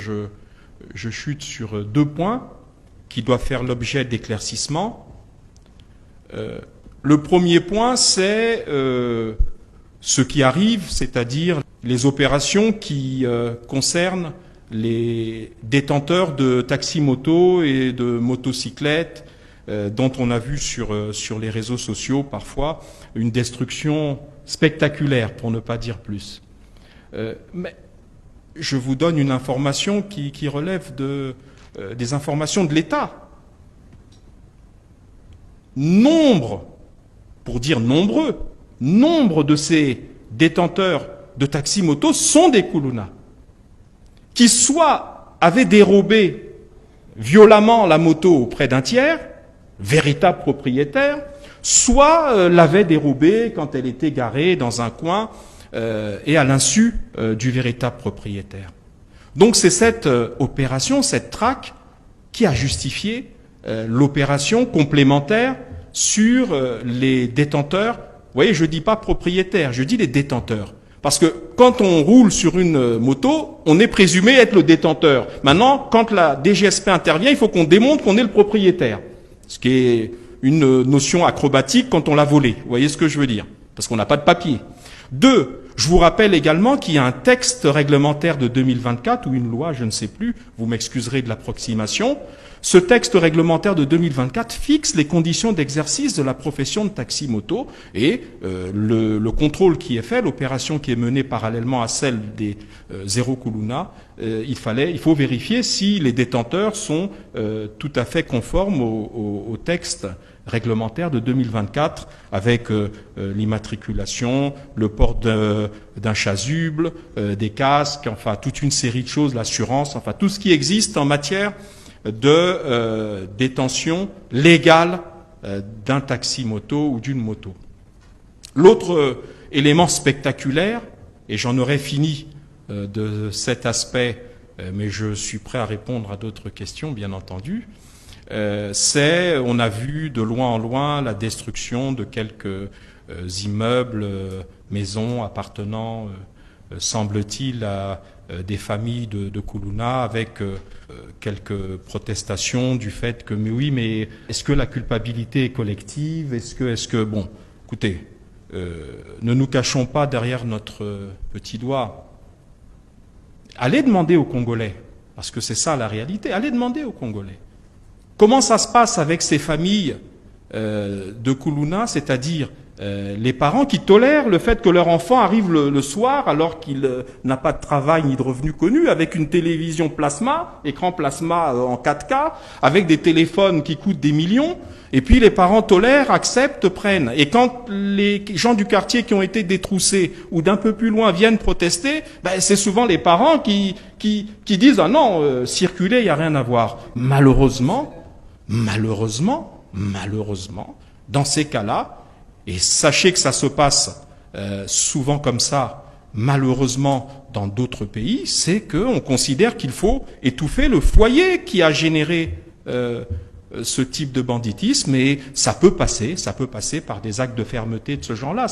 Je chute sur deux points qui doivent faire l'objet d'éclaircissements. Le premier point, c'est ce qui arrive, c'est-à-dire les opérations qui concernent les détenteurs de taxis-motos et de motocyclettes dont on a vu sur les réseaux sociaux parfois une destruction spectaculaire, pour ne pas dire plus. Mais je vous donne une information qui relève des informations de l'État. Nombre, pour dire nombreux, nombre de ces détenteurs de taxis-motos sont des Koulouna, qui soit avaient dérobé violemment la moto auprès d'un tiers, véritable propriétaire, soit l'avaient dérobée quand elle était garée dans un coin et à l'insu du véritable propriétaire. Donc c'est cette opération, cette traque, qui a justifié l'opération complémentaire sur les détenteurs. Vous voyez, je ne dis pas propriétaires, je dis les détenteurs. Parce que quand on roule sur une moto, on est présumé être le détenteur. Maintenant, quand la DGSP intervient, il faut qu'on démontre qu'on est le propriétaire. Ce qui est une notion acrobatique quand on l'a volé. Vous voyez ce que je veux dire? Parce qu'on n'a pas de papier. Deux, je vous rappelle également qu'il y a un texte réglementaire de 2024, ou une loi, je ne sais plus, vous m'excuserez de l'approximation. Ce texte réglementaire de 2024 fixe les conditions d'exercice de la profession de taxi-moto et le contrôle qui est fait, l'opération qui est menée parallèlement à celle des zéro Koulouna, il faut vérifier si les détenteurs sont tout à fait conformes au texte réglementaire de 2024 avec l'immatriculation, le port d'un chasuble, des casques, enfin toute une série de choses, l'assurance, enfin tout ce qui existe en matière de détention légale d'un taxi-moto ou d'une moto. L'autre élément spectaculaire, et j'en aurais fini de cet aspect, mais je suis prêt à répondre à d'autres questions, bien entendu, c'est, on a vu de loin en loin la destruction de quelques immeubles, maisons appartenant, semble-t-il, à des familles de Koulouna, avec quelques protestations du fait que, mais oui, mais est-ce que la culpabilité est collective? Est-ce que, bon, écoutez, ne nous cachons pas derrière notre petit doigt. Allez demander aux Congolais, parce que c'est ça la réalité, allez demander aux Congolais. Comment ça se passe avec ces familles de Koulouna, c'est-à-dire les parents qui tolèrent le fait que leur enfant arrive le soir alors qu'il n'a pas de travail ni de revenus connus, avec une télévision plasma, écran plasma en 4K, avec des téléphones qui coûtent des millions, et puis les parents tolèrent, acceptent, prennent. Et quand les gens du quartier qui ont été détroussés ou d'un peu plus loin viennent protester, ben c'est souvent les parents qui disent « Ah non, circuler, il n'y a rien à voir ». Malheureusement, dans ces cas-là, et sachez que ça se passe souvent comme ça, malheureusement, dans d'autres pays, c'est qu'on considère qu'il faut étouffer le foyer qui a généré ce type de banditisme, et ça peut passer par des actes de fermeté de ce genre-là.